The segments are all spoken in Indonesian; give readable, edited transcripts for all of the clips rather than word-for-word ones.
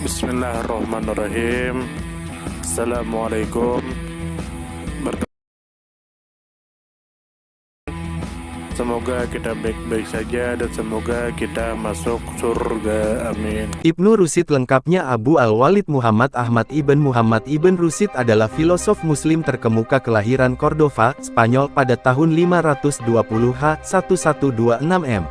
Bismillahirrahmanirrahim. Assalamualaikum. Semoga kita baik-baik saja dan semoga kita masuk surga. Amin. Ibnu Rusyid lengkapnya Abu Al-Walid Muhammad Ahmad ibn Rusyid adalah filosof muslim terkemuka kelahiran Cordova, Spanyol pada tahun 520 H1126 M.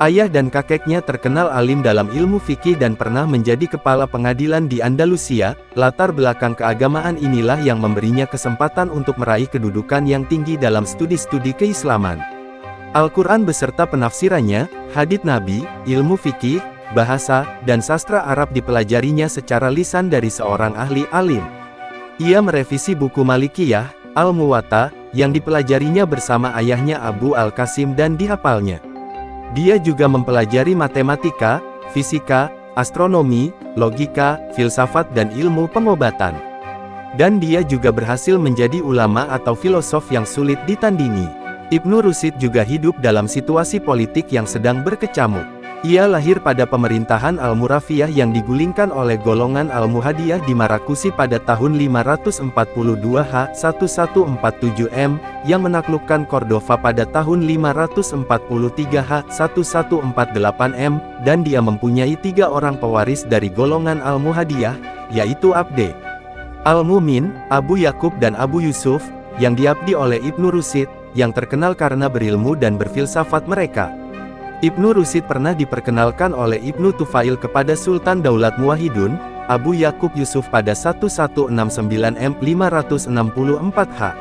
Ayah dan kakeknya terkenal alim dalam ilmu fikih dan pernah menjadi kepala pengadilan di Andalusia. Latar belakang keagamaan inilah yang memberinya kesempatan untuk meraih kedudukan yang tinggi dalam studi-studi keislaman. Al-Quran beserta penafsirannya, hadits Nabi, ilmu fikih, bahasa, dan sastra Arab dipelajarinya secara lisan dari seorang ahli alim. Ia merevisi buku Malikiyah, Al-Muwatta, yang dipelajarinya bersama ayahnya Abu Al-Qasim dan dihafalnya. Dia juga mempelajari matematika, fisika, astronomi, logika, filsafat dan ilmu pengobatan. Dan dia juga berhasil menjadi ulama atau filosof yang sulit ditandingi. Ibnu Rusyid juga hidup dalam situasi politik yang sedang berkecamuk. Ia lahir pada pemerintahan Al-Murafiyah yang digulingkan oleh golongan Al-Muhadiyah di Marakusi pada tahun 542 H1147 M, yang menaklukkan Cordova pada tahun 543 H1148 M, dan dia mempunyai 3 orang pewaris dari golongan Al-Muhadiyah, yaitu Abde Al-Mumin, Abu Yakub dan Abu Yusuf, yang diabdi oleh Ibnu Rusyid, yang terkenal karena berilmu dan berfilsafat mereka. Ibnu Rusyid pernah diperkenalkan oleh Ibnu Tufail kepada Sultan Daulat Muwahhidun, Abu Yakub Yusuf pada 1169 M 564 H.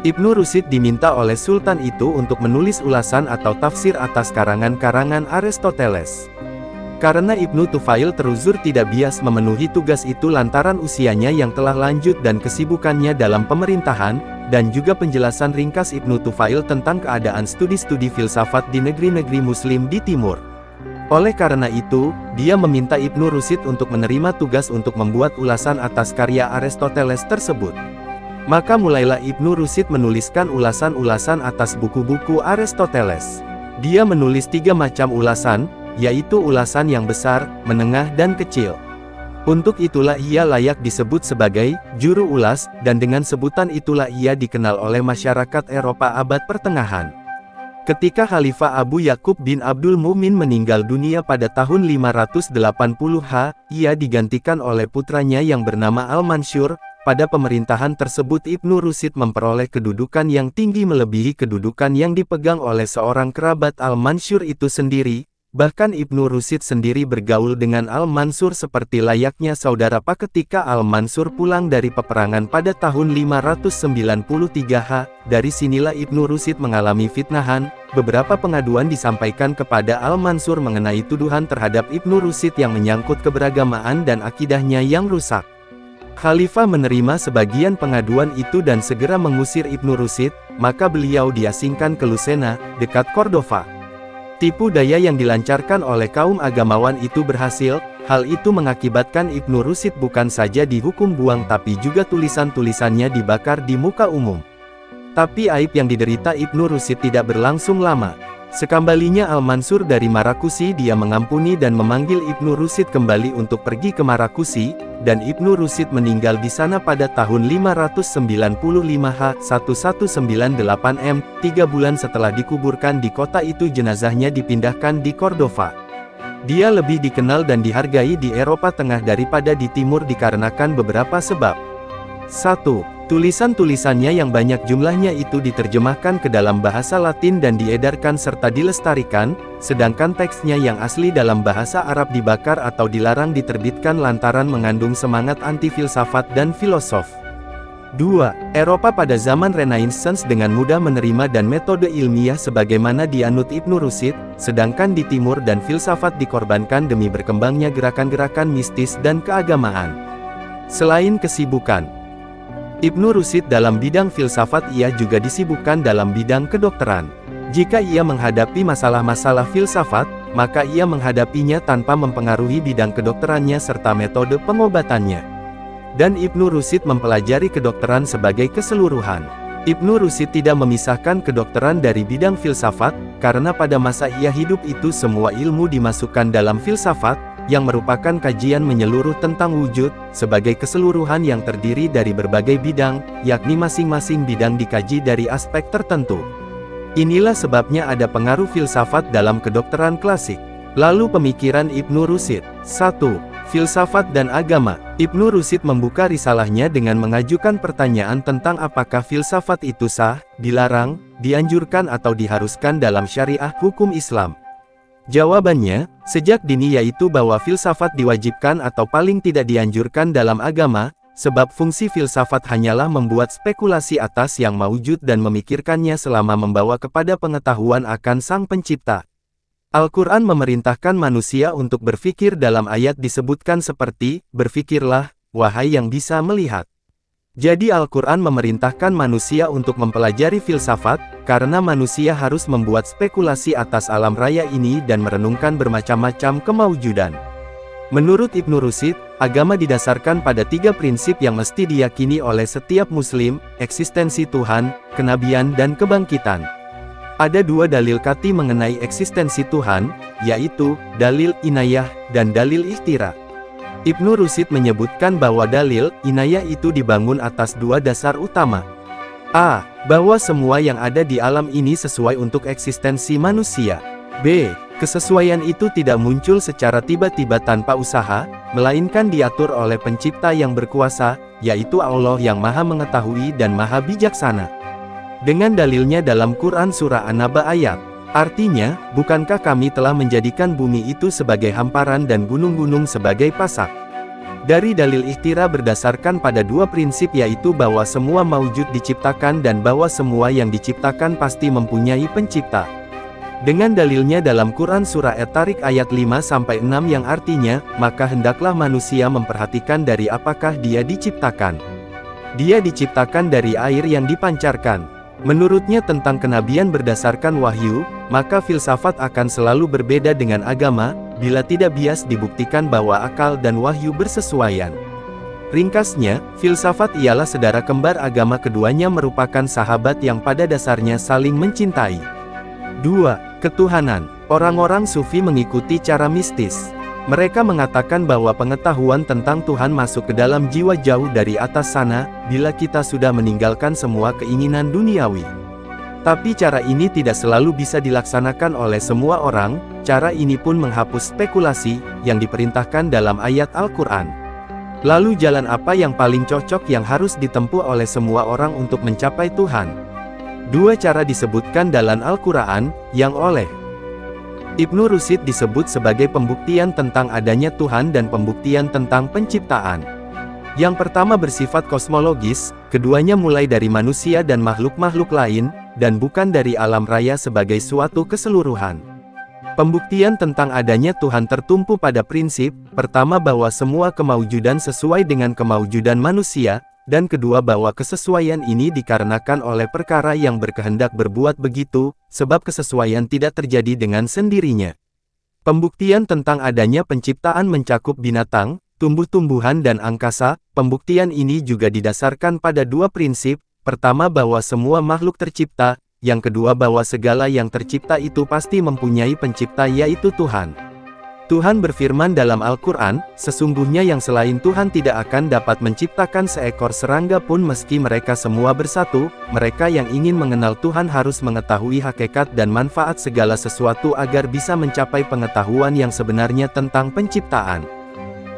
Ibnu Rusyid diminta oleh Sultan itu untuk menulis ulasan atau tafsir atas karangan-karangan Aristoteles. Karena Ibnu Tufail teruzur tidak bias memenuhi tugas itu lantaran usianya yang telah lanjut dan kesibukannya dalam pemerintahan, dan juga penjelasan ringkas Ibnu Tufail tentang keadaan studi-studi filsafat di negeri-negeri muslim di timur. Oleh karena itu, dia meminta Ibnu Rusyid untuk menerima tugas untuk membuat ulasan atas karya Aristoteles tersebut. Maka mulailah Ibnu Rusyid menuliskan ulasan-ulasan atas buku-buku Aristoteles. Dia menulis 3 macam ulasan, yaitu ulasan yang besar, menengah dan kecil. Untuk itulah ia layak disebut sebagai juru ulas, dan dengan sebutan itulah ia dikenal oleh masyarakat Eropa abad pertengahan. Ketika Khalifah Abu Yakub bin Abdul Mumin meninggal dunia pada tahun 580 H, ia digantikan oleh putranya yang bernama Al-Mansur. Pada pemerintahan tersebut Ibnu Rusyid memperoleh kedudukan yang tinggi melebihi kedudukan yang dipegang oleh seorang kerabat Al-Mansur itu sendiri. Bahkan Ibnu Rusyid sendiri bergaul dengan Al-Mansur seperti layaknya saudara Pak. Ketika Al-Mansur pulang dari peperangan pada tahun 593 H, dari sinilah Ibnu Rusyid mengalami fitnahan. Beberapa pengaduan disampaikan kepada Al-Mansur mengenai tuduhan terhadap Ibnu Rusyid yang menyangkut keberagamaan dan akidahnya yang rusak. Khalifah menerima sebagian pengaduan itu dan segera mengusir Ibnu Rusyid, maka beliau diasingkan ke Lucena, dekat Cordova. Tipu daya yang dilancarkan oleh kaum agamawan itu berhasil. Hal itu mengakibatkan Ibnu Rusyid bukan saja dihukum buang tapi juga tulisan-tulisannya dibakar di muka umum. Tapi aib yang diderita Ibnu Rusyid tidak berlangsung lama. Sekembalinya Al-Mansur dari Marakusi, dia mengampuni dan memanggil Ibnu Rusyid kembali untuk pergi ke Marakusi, dan Ibnu Rusyid meninggal di sana pada tahun 595 H1198 M. 3 bulan setelah dikuburkan di kota itu jenazahnya dipindahkan di Cordova. Dia lebih dikenal dan dihargai di Eropa Tengah daripada di Timur dikarenakan beberapa sebab. 1. Tulisan-tulisannya yang banyak jumlahnya itu diterjemahkan ke dalam bahasa Latin dan diedarkan serta dilestarikan, sedangkan teksnya yang asli dalam bahasa Arab dibakar atau dilarang diterbitkan lantaran mengandung semangat anti-filsafat dan filosof. 2. Eropa pada zaman Renaissance dengan mudah menerima dan metode ilmiah sebagaimana dianut Ibnu Rusyid, sedangkan di Timur dan filsafat dikorbankan demi berkembangnya gerakan-gerakan mistis dan keagamaan. Selain kesibukan Ibnu Rusyid dalam bidang filsafat, ia juga disibukkan dalam bidang kedokteran. Jika ia menghadapi masalah-masalah filsafat, maka ia menghadapinya tanpa mempengaruhi bidang kedokterannya serta metode pengobatannya. Dan Ibnu Rusyid mempelajari kedokteran sebagai keseluruhan. Ibnu Rusyid tidak memisahkan kedokteran dari bidang filsafat, karena pada masa ia hidup itu semua ilmu dimasukkan dalam filsafat, yang merupakan kajian menyeluruh tentang wujud, sebagai keseluruhan yang terdiri dari berbagai bidang, yakni masing-masing bidang dikaji dari aspek tertentu. Inilah sebabnya ada pengaruh filsafat dalam kedokteran klasik. Lalu pemikiran Ibnu Rushd. 1. Filsafat dan agama. Ibnu Rushd membuka risalahnya dengan mengajukan pertanyaan tentang apakah filsafat itu sah, dilarang, dianjurkan atau diharuskan dalam syariah hukum Islam. Jawabannya, sejak dini yaitu bahwa filsafat diwajibkan atau paling tidak dianjurkan dalam agama, sebab fungsi filsafat hanyalah membuat spekulasi atas yang maujud dan memikirkannya selama membawa kepada pengetahuan akan Sang Pencipta. Al-Quran memerintahkan manusia untuk berpikir. Dalam ayat disebutkan seperti, berpikirlah, wahai yang bisa melihat. Jadi Al-Quran memerintahkan manusia untuk mempelajari filsafat, karena manusia harus membuat spekulasi atas alam raya ini dan merenungkan bermacam-macam kemaujudan. Menurut Ibnu Rushd, agama didasarkan pada 3 prinsip yang mesti diyakini oleh setiap muslim: eksistensi Tuhan, kenabian dan kebangkitan. Ada 2 dalil qat'i mengenai eksistensi Tuhan, yaitu, dalil inayah, dan dalil ikhtira. Ibnu Rushd menyebutkan bahwa dalil inayah itu dibangun atas 2 dasar utama. A. Bahwa semua yang ada di alam ini sesuai untuk eksistensi manusia. B. Kesesuaian itu tidak muncul secara tiba-tiba tanpa usaha, melainkan diatur oleh pencipta yang berkuasa, yaitu Allah yang maha mengetahui dan maha bijaksana. Dengan dalilnya dalam Quran Surah An-Naba ayat. Artinya, bukankah kami telah menjadikan bumi itu sebagai hamparan dan gunung-gunung sebagai pasak? Dari dalil ikhtira berdasarkan pada 2 prinsip yaitu bahwa semua maujud diciptakan dan bahwa semua yang diciptakan pasti mempunyai pencipta. Dengan dalilnya dalam Quran Surah At-Tariq ayat 5-6 yang artinya, maka hendaklah manusia memperhatikan dari apakah dia diciptakan. Dia diciptakan dari air yang dipancarkan. Menurutnya tentang kenabian berdasarkan wahyu, maka filsafat akan selalu berbeda dengan agama, bila tidak bias dibuktikan bahwa akal dan wahyu bersesuaian. Ringkasnya, filsafat ialah saudara kembar agama, keduanya merupakan sahabat yang pada dasarnya saling mencintai. 2. Ketuhanan. Orang-orang sufi mengikuti cara mistis. Mereka mengatakan bahwa pengetahuan tentang Tuhan masuk ke dalam jiwa jauh dari atas sana, bila kita sudah meninggalkan semua keinginan duniawi. Tapi cara ini tidak selalu bisa dilaksanakan oleh semua orang. Cara ini pun menghapus spekulasi, yang diperintahkan dalam ayat Al-Quran. Lalu jalan apa yang paling cocok yang harus ditempuh oleh semua orang untuk mencapai Tuhan? 2 cara disebutkan dalam Al-Quran, yang oleh Ibnu Rushd disebut sebagai pembuktian tentang adanya Tuhan dan pembuktian tentang penciptaan. Yang pertama bersifat kosmologis, keduanya mulai dari manusia dan makhluk-makhluk lain, dan bukan dari alam raya sebagai suatu keseluruhan. Pembuktian tentang adanya Tuhan tertumpu pada prinsip, pertama bahwa semua kemaujudan sesuai dengan kemaujudan manusia, dan kedua bahwa kesesuaian ini dikarenakan oleh perkara yang berkehendak berbuat begitu, sebab kesesuaian tidak terjadi dengan sendirinya. Pembuktian tentang adanya penciptaan mencakup binatang, tumbuh-tumbuhan dan angkasa. Pembuktian ini juga didasarkan pada 2 prinsip, pertama bahwa semua makhluk tercipta, yang kedua bahwa segala yang tercipta itu pasti mempunyai pencipta yaitu Tuhan. Tuhan berfirman dalam Al-Quran, sesungguhnya yang selain Tuhan tidak akan dapat menciptakan seekor serangga pun meski mereka semua bersatu. Mereka yang ingin mengenal Tuhan harus mengetahui hakikat dan manfaat segala sesuatu agar bisa mencapai pengetahuan yang sebenarnya tentang penciptaan.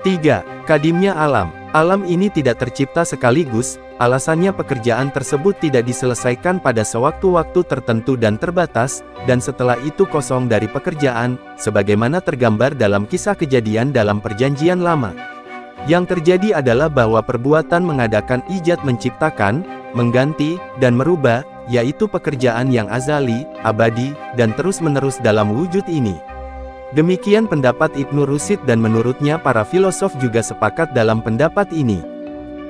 3. Kadimnya alam. Alam ini tidak tercipta sekaligus, alasannya pekerjaan tersebut tidak diselesaikan pada sewaktu-waktu tertentu dan terbatas, dan setelah itu kosong dari pekerjaan, sebagaimana tergambar dalam kisah Kejadian dalam Perjanjian Lama. Yang terjadi adalah bahwa perbuatan mengadakan ijad menciptakan, mengganti, dan merubah, yaitu pekerjaan yang azali, abadi, dan terus-menerus dalam wujud ini. Demikian pendapat Ibnu Rushd dan menurutnya para filosof juga sepakat dalam pendapat ini.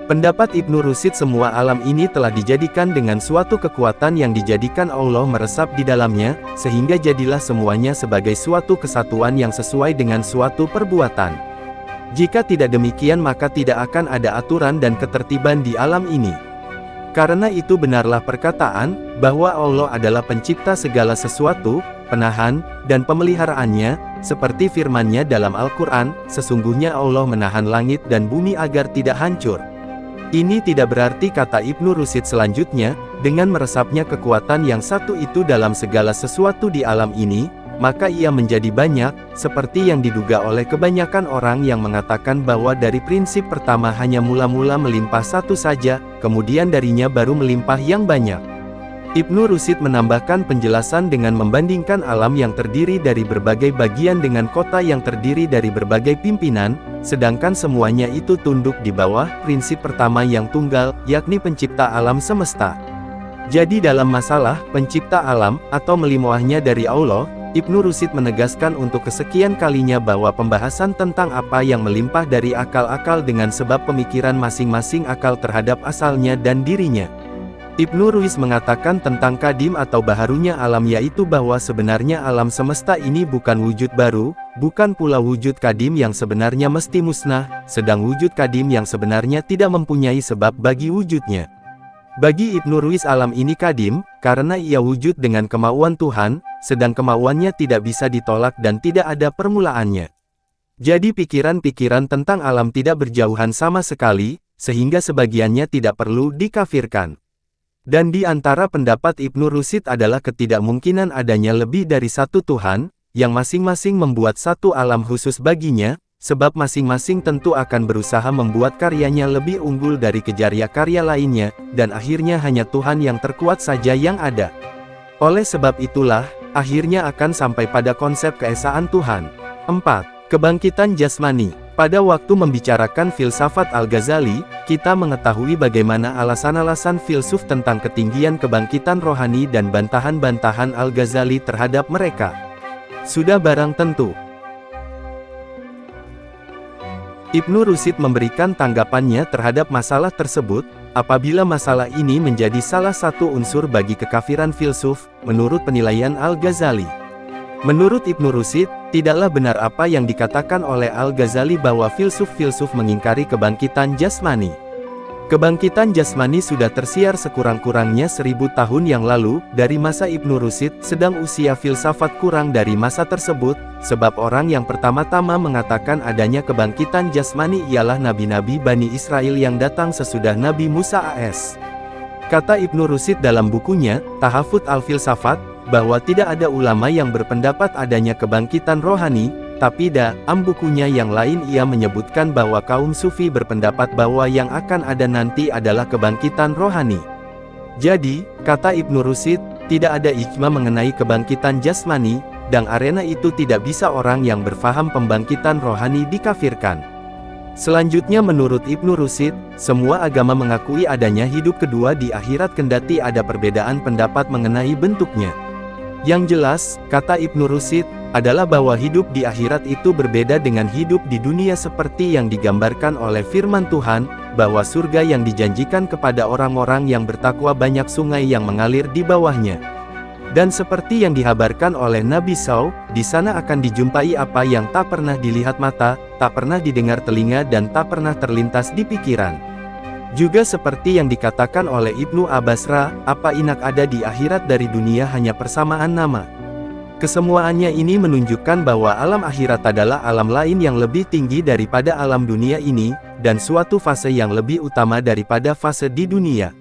Pendapat Ibnu Rushd semua alam ini telah dijadikan dengan suatu kekuatan yang dijadikan Allah meresap di dalamnya, sehingga jadilah semuanya sebagai suatu kesatuan yang sesuai dengan suatu perbuatan. Jika tidak demikian maka tidak akan ada aturan dan ketertiban di alam ini. Karena itu benarlah perkataan, bahwa Allah adalah pencipta segala sesuatu, penahan, dan pemeliharaannya, seperti firman-Nya dalam Al-Quran, sesungguhnya Allah menahan langit dan bumi agar tidak hancur. Ini tidak berarti, kata Ibnu Rusyid selanjutnya, dengan meresapnya kekuatan yang satu itu dalam segala sesuatu di alam ini, maka ia menjadi banyak, seperti yang diduga oleh kebanyakan orang yang mengatakan bahwa dari prinsip pertama hanya mula-mula melimpah satu saja, kemudian darinya baru melimpah yang banyak. Ibnu Rusyid menambahkan penjelasan dengan membandingkan alam yang terdiri dari berbagai bagian dengan kota yang terdiri dari berbagai pimpinan, sedangkan semuanya itu tunduk di bawah prinsip pertama yang tunggal, yakni pencipta alam semesta. Jadi dalam masalah pencipta alam, atau melimwahnya dari Allah, Ibnu Rusyid menegaskan untuk kesekian kalinya bahwa pembahasan tentang apa yang melimpah dari akal-akal dengan sebab pemikiran masing-masing akal terhadap asalnya dan dirinya. Ibnu Rusyid mengatakan tentang kadim atau baharunya alam, yaitu bahwa sebenarnya alam semesta ini bukan wujud baru, bukan pula wujud kadim yang sebenarnya mesti musnah, sedang wujud kadim yang sebenarnya tidak mempunyai sebab bagi wujudnya. Bagi Ibnu Rusyid alam ini kadim, karena ia wujud dengan kemauan Tuhan, sedang kemauannya tidak bisa ditolak dan tidak ada permulaannya. Jadi pikiran-pikiran tentang alam tidak berjauhan sama sekali, sehingga sebagiannya tidak perlu dikafirkan. Dan di antara pendapat Ibnu Rusyid adalah ketidakmungkinan adanya lebih dari satu Tuhan, yang masing-masing membuat satu alam khusus baginya, sebab masing-masing tentu akan berusaha membuat karyanya lebih unggul dari karya-karya lainnya, dan akhirnya hanya Tuhan yang terkuat saja yang ada. Oleh sebab itulah, akhirnya akan sampai pada konsep keesaan Tuhan. 4. Kebangkitan jasmani. Pada waktu membicarakan filsafat Al-Ghazali, kita mengetahui bagaimana alasan-alasan filsuf tentang ketinggian kebangkitan rohani dan bantahan-bantahan Al-Ghazali terhadap mereka. Sudah barang tentu, Ibnu Rusyid memberikan tanggapannya terhadap masalah tersebut, apabila masalah ini menjadi salah satu unsur bagi kekafiran filsuf, menurut penilaian Al-Ghazali. Menurut Ibnu Rusyid, tidaklah benar apa yang dikatakan oleh Al-Ghazali bahwa filsuf-filsuf mengingkari kebangkitan jasmani. Kebangkitan jasmani sudah tersiar sekurang-kurangnya 1000 tahun yang lalu, dari masa Ibnu Rusyid, sedang usia filsafat kurang dari masa tersebut, sebab orang yang pertama-tama mengatakan adanya kebangkitan jasmani ialah nabi-nabi Bani Israel yang datang sesudah Nabi Musa AS. Kata Ibnu Rusyid dalam bukunya, Tahafut Al-Filsafat, bahwa tidak ada ulama yang berpendapat adanya kebangkitan rohani, tapi bukunya yang lain ia menyebutkan bahwa kaum sufi berpendapat bahwa yang akan ada nanti adalah kebangkitan rohani. Jadi, kata Ibnu Rusyid, tidak ada ijma mengenai kebangkitan jasmani, dan arena itu tidak bisa orang yang berfaham pembangkitan rohani dikafirkan. Selanjutnya menurut Ibnu Rusyid, semua agama mengakui adanya hidup kedua di akhirat kendati ada perbedaan pendapat mengenai bentuknya. Yang jelas, kata Ibnu Rusyid, adalah bahwa hidup di akhirat itu berbeda dengan hidup di dunia seperti yang digambarkan oleh firman Tuhan, bahwa surga yang dijanjikan kepada orang-orang yang bertakwa banyak sungai yang mengalir di bawahnya. Dan seperti yang dihabarkan oleh Nabi SAW, di sana akan dijumpai apa yang tak pernah dilihat mata, tak pernah didengar telinga dan tak pernah terlintas di pikiran. Juga seperti yang dikatakan oleh Ibnu Abbasra, apa inak ada di akhirat dari dunia hanya persamaan nama. Kesemuaannya ini menunjukkan bahwa alam akhirat adalah alam lain yang lebih tinggi daripada alam dunia ini, dan suatu fase yang lebih utama daripada fase di dunia.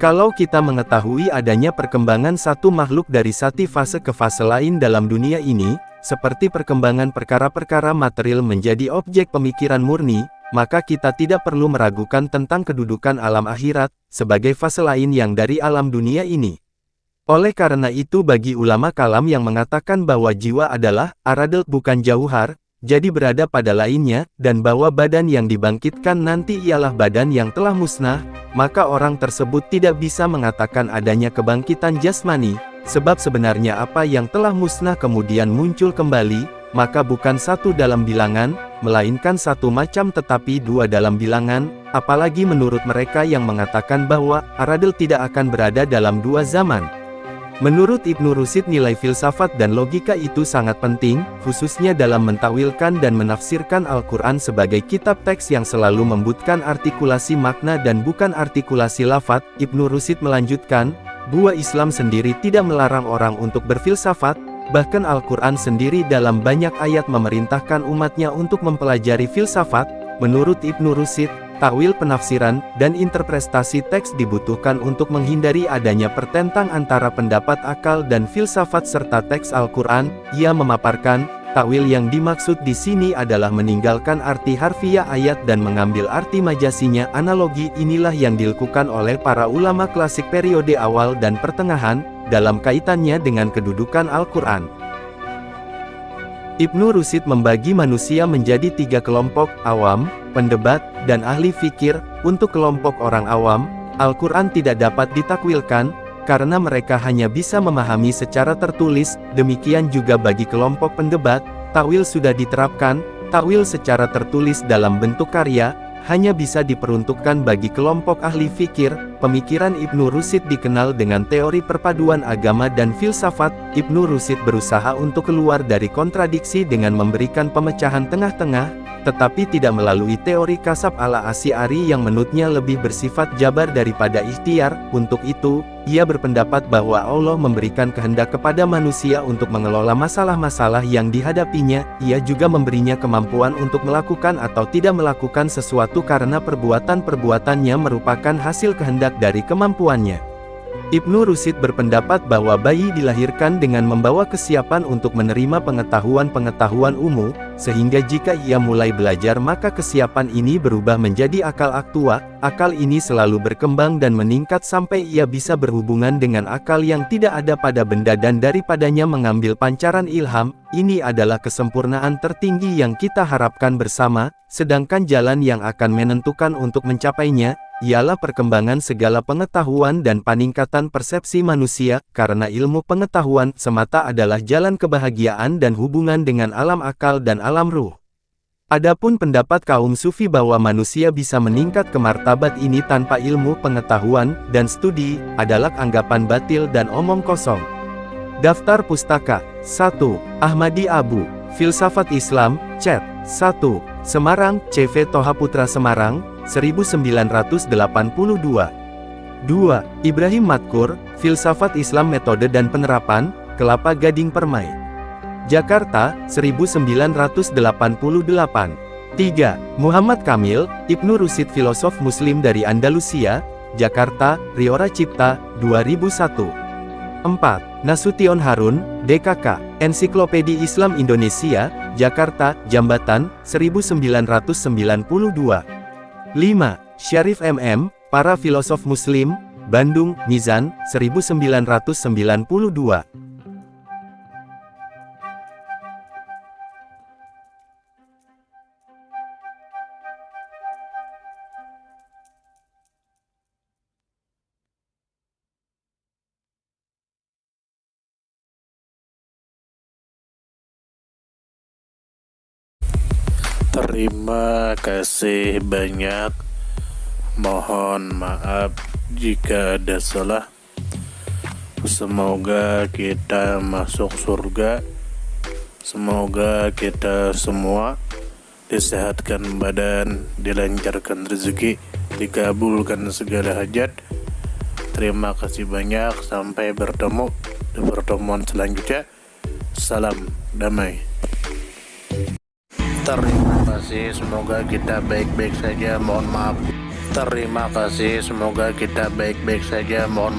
Kalau kita mengetahui adanya perkembangan satu makhluk dari satu fase ke fase lain dalam dunia ini, seperti perkembangan perkara-perkara material menjadi objek pemikiran murni, maka kita tidak perlu meragukan tentang kedudukan alam akhirat, sebagai fase lain yang dari alam dunia ini. Oleh karena itu bagi ulama kalam yang mengatakan bahwa jiwa adalah aradel bukan jauhar, jadi berada pada lainnya, dan bahwa badan yang dibangkitkan nanti ialah badan yang telah musnah, maka orang tersebut tidak bisa mengatakan adanya kebangkitan jasmani, sebab sebenarnya apa yang telah musnah kemudian muncul kembali, maka bukan satu dalam bilangan, melainkan satu macam tetapi dua dalam bilangan, apalagi menurut mereka yang mengatakan bahwa aradel tidak akan berada dalam dua zaman. Menurut Ibnu Rusyid nilai filsafat dan logika itu sangat penting, khususnya dalam mentakwilkan dan menafsirkan Al-Quran sebagai kitab teks yang selalu membutuhkan artikulasi makna dan bukan artikulasi lafaz. Ibnu Rusyid melanjutkan, bahwa Islam sendiri tidak melarang orang untuk berfilsafat, Bahkan Al-Quran sendiri dalam banyak ayat memerintahkan umatnya untuk mempelajari filsafat. Menurut Ibnu Rushd, takwil penafsiran dan interpretasi teks dibutuhkan untuk menghindari adanya pertentang antara pendapat akal dan filsafat serta teks Al-Quran. Ia memaparkan, takwil yang dimaksud di sini adalah meninggalkan arti harfiah ayat dan mengambil arti majasinya. Analogi inilah yang dilakukan oleh para ulama klasik periode awal dan pertengahan, dalam kaitannya dengan kedudukan Al-Quran. Ibnu Rushd membagi manusia menjadi 3 kelompok, awam, pendebat, dan ahli fikir. Untuk kelompok orang awam, Al-Quran tidak dapat ditakwilkan, karena mereka hanya bisa memahami secara tertulis. Demikian juga bagi kelompok pendebat, takwil sudah diterapkan. Takwil secara tertulis dalam bentuk karya, hanya bisa diperuntukkan bagi kelompok ahli fikir. Pemikiran Ibnu Rushd dikenal dengan teori perpaduan agama dan filsafat. Ibnu Rushd berusaha untuk keluar dari kontradiksi dengan memberikan pemecahan tengah-tengah, tetapi tidak melalui teori kasab ala Asy'ari yang menurutnya lebih bersifat jabar daripada ikhtiar. Untuk itu, ia berpendapat bahwa Allah memberikan kehendak kepada manusia untuk mengelola masalah-masalah yang dihadapinya. Ia juga memberinya kemampuan untuk melakukan atau tidak melakukan sesuatu karena perbuatan-perbuatannya merupakan hasil kehendak dari kemampuannya. Ibnu Rushd berpendapat bahwa bayi dilahirkan dengan membawa kesiapan untuk menerima pengetahuan-pengetahuan umum, sehingga jika ia mulai belajar maka kesiapan ini berubah menjadi akal aktua. Akal ini selalu berkembang dan meningkat sampai ia bisa berhubungan dengan akal yang tidak ada pada benda dan daripadanya mengambil pancaran ilham. Ini adalah kesempurnaan tertinggi yang kita harapkan bersama, sedangkan jalan yang akan menentukan untuk mencapainya ialah perkembangan segala pengetahuan dan peningkatan persepsi manusia, karena ilmu pengetahuan semata adalah jalan kebahagiaan dan hubungan dengan alam akal dan alam ruh. Adapun pendapat kaum sufi bahwa manusia bisa meningkat ke martabat ini tanpa ilmu pengetahuan dan studi, adalah anggapan batil dan omong kosong. Daftar pustaka. 1. Ahmadi Abu, Filsafat Islam, Cet. 1. Semarang, CV Tohaputra Semarang, 1982. 2. Ibrahim Matkur, Filsafat Islam Metode dan Penerapan, Kelapa Gading Permai, Jakarta, 1988. 3. Muhammad Kamil, Ibnu Rushd Filosof Muslim dari Andalusia, Jakarta, Riora Cipta, 2001. 4. Nasution Harun, DKK, Ensiklopedi Islam Indonesia, Jakarta, Jambatan, 1992. 5. Syarif MM, Para Filosof Muslim, Bandung, Mizan, 1992. Terima kasih banyak. Mohon maaf jika ada salah. Semoga kita masuk surga. Semoga kita semua disehatkan badan, dilancarkan rezeki, dikabulkan segala hajat. Terima kasih banyak. Sampai bertemu di pertemuan selanjutnya. Salam damai. Terima kasih, semoga kita baik-baik saja. Mohon maaf. Terima kasih, semoga kita baik-baik saja. Mohon maaf.